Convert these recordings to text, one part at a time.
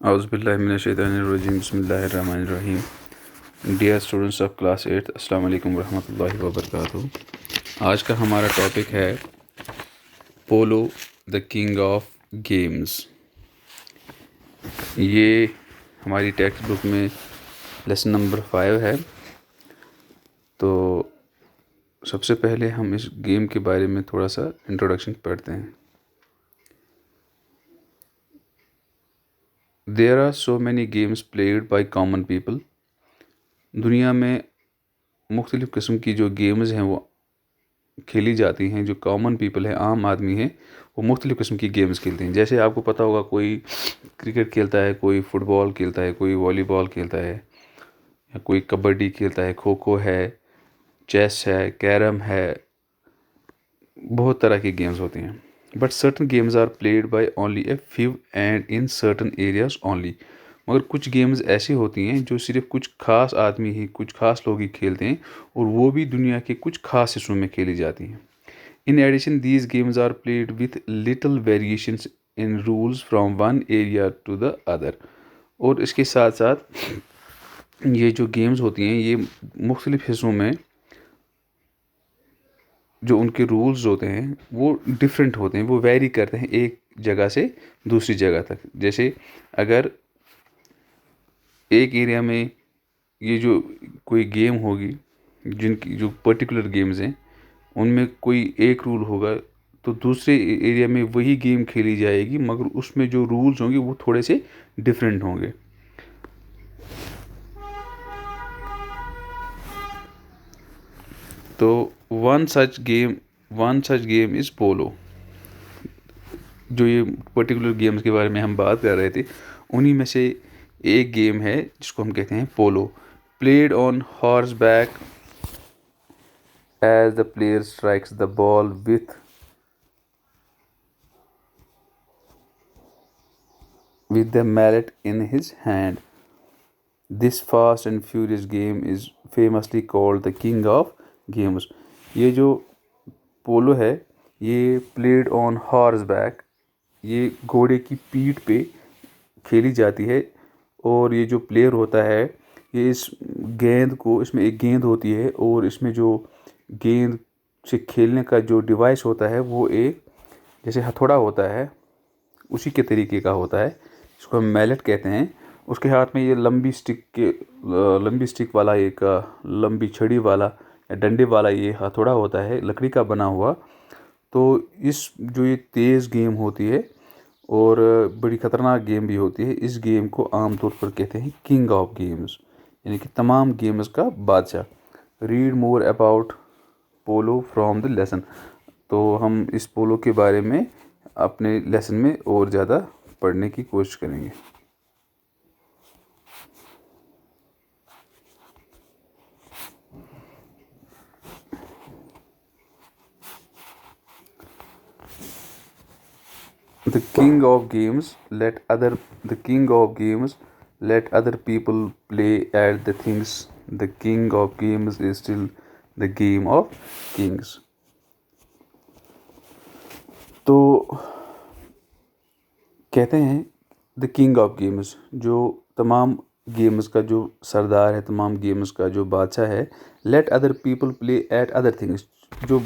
औज़ुबिल्लाहिमिनश्शैतानिर्रजीम बिस्मिल्लाहिर्रहमानिर्रहीम। Dear students of class 8, अस्सलाम वालेकुम रहमतुल्लाहि व बरकातुहू। आज का हमारा टॉपिक है पोलो द किंग ऑफ गेम्स। ये हमारी टेक्स्ट बुक में लेसन नंबर 5 है। तो सबसे पहले हम इस गेम के बारे में थोड़ा सा इंट्रोडक्शन पढ़ते हैं। There are so many games played by common people। दुनिया में मुख्तलिफ़ किस्म की जो गेम्स हैं वो खेली जाती हैं। जो कॉमन पीपल है, आम आदमी है, वो मुख्तलिफ़ किस्म की गेम्स खेलते हैं। जैसे आपको पता होगा, कोई क्रिकेट खेलता है, कोई फुटबॉल खेलता है, कोई वॉलीबॉल खेलता है, या कोई कबड्डी खेलता है, खो खो है, चेस है, कैरम है, बहुत तरह की गेम्स होती हैं। But certain games are played by only a few and in certain areas only. मगर कुछ गेम्स ऐसी होती हैं जो सिर्फ कुछ खास आदमी ही, कुछ खास लोग ही खेलते हैं, और वो भी दुनिया के कुछ खास हिस्सों में खेली जाती हैं। In addition these games are played with little variations in rules from one area to the other. और इसके साथ साथ ये जो गेम्स होती हैं, ये मुख्तलिफ़ हिस्सों में जो उनके रूल्स होते हैं वो डिफरेंट होते हैं, वो वेरी करते हैं एक जगह से दूसरी जगह तक। जैसे अगर एक एरिया में ये जो कोई गेम होगी, जिनकी जो पर्टिकुलर गेम्स हैं उनमें कोई एक रूल होगा, तो दूसरे एरिया में वही गेम खेली जाएगी, मगर उसमें जो रूल्स होंगे वो थोड़े से डिफरेंट होंगे। तो वन सच गेम इज़ पोलो। जो ये पर्टिकुलर गेम्स के बारे में हम बात कर रहे थे, उन्हीं में से एक गेम है जिसको हम कहते हैं polo. Played on horseback as the player strikes the ball with the mallet in his hand. This fast and furious game is famously called the king of games. ये जो पोलो है, ये प्लेड ऑन हॉर्स बैक, ये घोड़े की पीठ पे खेली जाती है। और ये जो प्लेयर होता है, ये इस गेंद को, इसमें एक गेंद होती है, और इसमें जो गेंद से खेलने का जो डिवाइस होता है वो एक जैसे हथौड़ा होता है, उसी के तरीके का होता है, इसको हम मैलेट कहते हैं। उसके हाथ में ये लंबी स्टिक वाला, एक लंबी छड़ी वाला या डंडे वाला ये हथौड़ा होता है, लकड़ी का बना हुआ। तो इस जो ये तेज़ गेम होती है और बड़ी ख़तरनाक गेम भी होती है, इस गेम को आमतौर पर कहते हैं किंग ऑफ गेम्स, यानी कि तमाम गेम्स का बादशाह। Read more about polo from the lesson. तो हम इस पोलो के बारे में अपने लेसन में और ज़्यादा पढ़ने की कोशिश करेंगे। The king of games let other people play at the things. The king of games is still the game of kings। तो कहते हैं द किंग ऑफ गेम्स, जो तमाम गेम्स का जो सरदार है, तमाम गेम्स का जो बादशाह है। Let other people play at other things. जो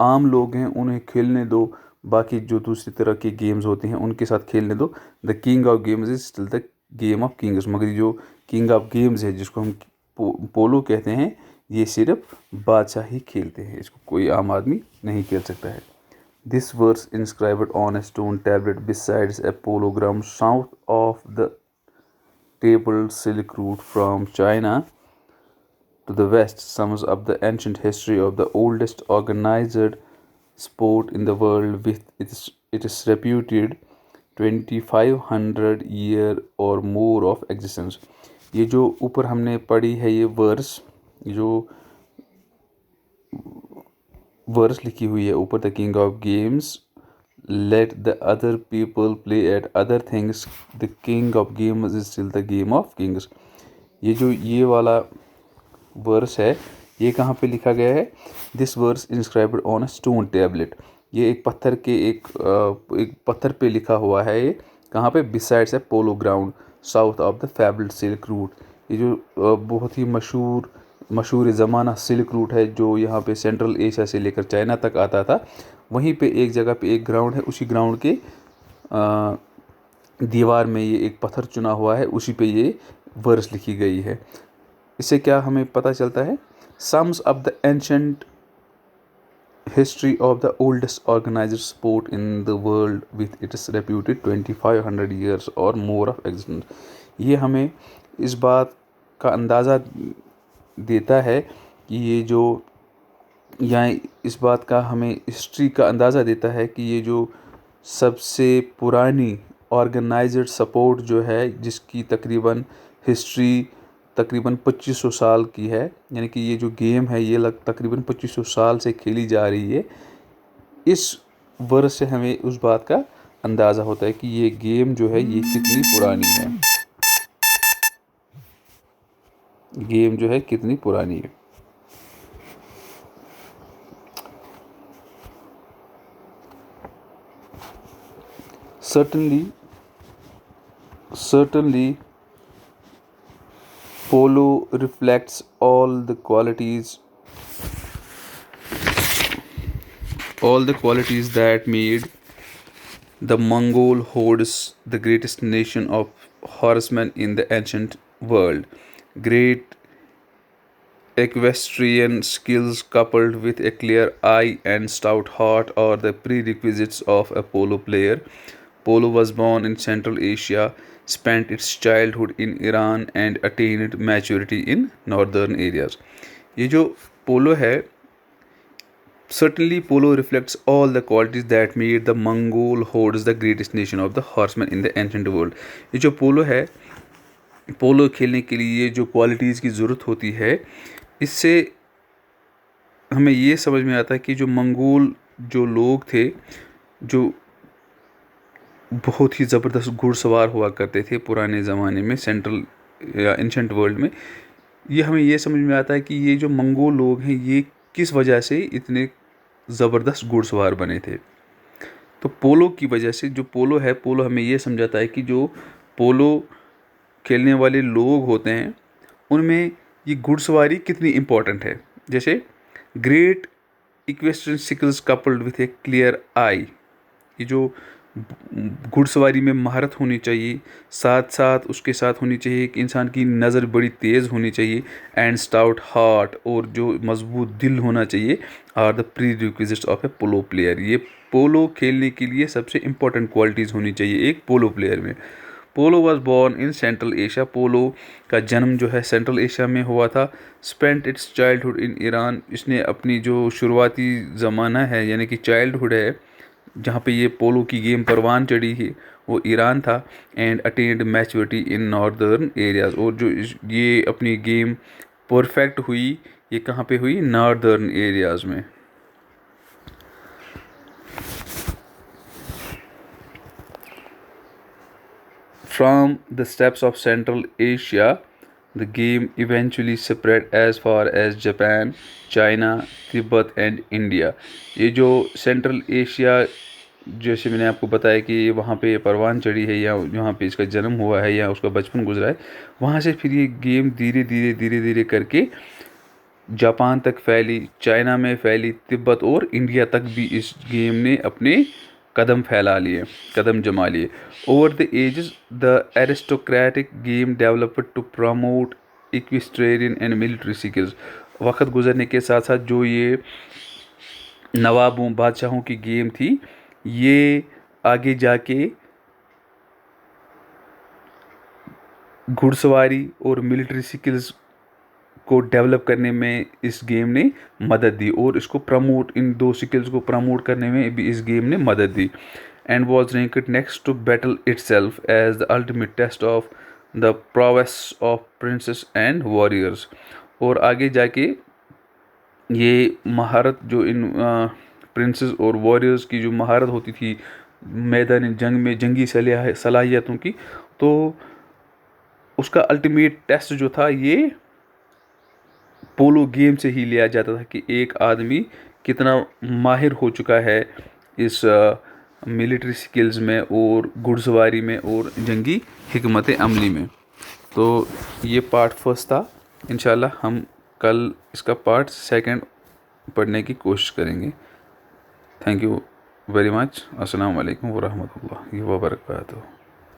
आम लोग हैं उन्हें खेलने दो, बाकी जो दूसरी तरह की गेम्स होती हैं उनके साथ खेलने दो। The king of games is still the game of Kings. मगर जो किंग ऑफ गेम्स है, जिसको हम पोलो कहते हैं, ये सिर्फ बादशाह ही खेलते हैं, इसको कोई आम आदमी नहीं खेल सकता है। This verse inscribed on a stone tablet besides a pologram south of the tabled Silk Route from China to the west sums up the ancient history of the oldest organized sport in the world with its reputed 2500 year or more of existence। ये जो ऊपर हमने पढ़ी है ये verse लिखी हुई है ऊपर, the king of games let the other people play at other things, the king of games is still the game of Kings. ये वाला वर्स है, ये कहाँ पे लिखा गया है? This verse inscribed on a stone tablet. ये एक पत्थर पे लिखा हुआ है ये, कहाँ पे? Besides a polo ground south of the fabled silk route. ये जो बहुत ही मशहूर ज़माना सिल्क रूट है जो यहाँ पे सेंट्रल एशिया से लेकर चाइना तक आता था, वहीं पे एक जगह पे एक ग्राउंड है, उसी ग्राउंड के दीवार में ये एक पत्थर चुना हुआ है, उसी पे ये वर्स लिखी गई है। इससे क्या हमें पता चलता है? Sums up the ancient history of the oldest organized sport in the world with its reputed 2500 years और मोर ऑफ एग्जिस्टेंस। ये हमें इस बात का अंदाज़ा देता है कि ये जो या इस बात का हमें हिस्ट्री का अंदाज़ा देता है कि ये जो सबसे पुरानी ऑर्गेनाइज्ड सपोर्ट जो है, जिसकी तकरीबन हिस्ट्री तकरीबन 2500 साल की है, यानी कि ये जो गेम है ये तकरीबन 2500 साल से खेली जा रही है। इस वर्ष से हमें उस बात का अंदाज़ा होता है कि ये गेम जो है ये कितनी पुरानी है, गेम जो है कितनी पुरानी है। Certainly, polo reflects all the qualities that made the Mongol hordes the greatest nation of horsemen in the ancient world. Great equestrian skills coupled with a clear eye and stout heart are the prerequisites of a polo player. Polo was born in Central Asia, spent its childhood in Iran and attained maturity in northern areas. ये जो पोलो है, certainly polo reflects all the qualities that made the Mongol hordes the greatest nation of the horsemen in the ancient world. ये जो पोलो है, पोलो खेलने के लिए जो क्वालिटीज़ की ज़रूरत होती है, इससे हमें ये समझ में आता है कि जो मंगोल जो लोग थे, जो बहुत ही ज़बरदस्त घुड़सवार हुआ करते थे पुराने ज़माने में सेंट्रल या एंशंट वर्ल्ड में, ये हमें ये समझ में आता है कि ये जो मंगोल लोग हैं ये किस वजह से इतने ज़बरदस्त घुड़सवार बने थे। तो पोलो की वजह से, जो पोलो है, पोलो हमें ये समझाता है कि जो पोलो खेलने वाले लोग होते हैं उनमें ये घुड़सवारी कितनी इम्पोर्टेंट है। जैसे great equestrian skills coupled with A clear I, ये जो घुड़सवारी में महारत होनी चाहिए, साथ साथ उसके साथ होनी चाहिए कि इंसान की नज़र बड़ी तेज़ होनी चाहिए, एंड स्टाउट हार्ट, और जो मजबूत दिल होना चाहिए, are the prerequisites of a polo player. ये पोलो खेलने के लिए सबसे इम्पोर्टेंट क्वालिटीज़ होनी चाहिए एक पोलो प्लेयर में। Polo was born in Central Asia, polo का जन्म जो है सेंट्रल एशिया में हुआ था। Spent its childhood in Iran, इसने अपनी जो शुरुआती ज़माना है यानी कि चाइल्डहुड है जहाँ पे ये पोलो की गेम परवान चढ़ी है वो ईरान था। And attend maturity in northern areas, और जो ये अपनी गेम परफेक्ट हुई ये कहाँ पे हुई? नॉर्दर्न एरियाज़ में। From the steppes of Central Asia, the game eventually spread as far as Japan, China, Tibet and India. ये जो सेंट्रल एशिया, जैसे मैंने आपको बताया कि वहाँ पे परवान चढ़ी है या जहाँ पे इसका जन्म हुआ है या उसका बचपन गुजरा है, वहाँ से फिर ये गेम धीरे धीरे करके जापान तक फैली, चाइना में फैली, तिब्बत और इंडिया तक भी इस गेम ने अपने कदम फैला लिए, कदम जमा लिए। Over the ages the aristocratic game developed to promote equestrian and military skills. वक्त गुजरने के साथ साथ जो ये नवाबों बादशाहों की गेम थी, ये आगे जाके घुड़सवारी और मिलिट्री स्किल्स को डेवलप करने में इस गेम ने मदद दी, और इसको प्रमोट, इन दो स्किल्स को प्रमोट करने में भी इस गेम ने मदद दी। And was ranked next to battle itself as the ultimate test of the prowess of princes and warriors. और आगे जाके ये महारत जो इन प्रिंसेस और वॉरियर्स की जो महारत होती थी मैदान जंग में, जंगी सलाहियतों की, तो उसका अल्टीमेट टेस्ट जो था ये पोलो गेम से ही लिया जाता था कि एक आदमी कितना माहिर हो चुका है इस मिलिट्री स्किल्स में और घुड़सवारी में और जंगी हिकमत अमली में। तो ये पार्ट फर्स्ट था। इंशाल्लाह हम कल इसका पार्ट सेकंड पढ़ने की कोशिश करेंगे। Thank you very much. अस्सलाम वालेकुम वरहमतुल्लाहि वबरकातुहू।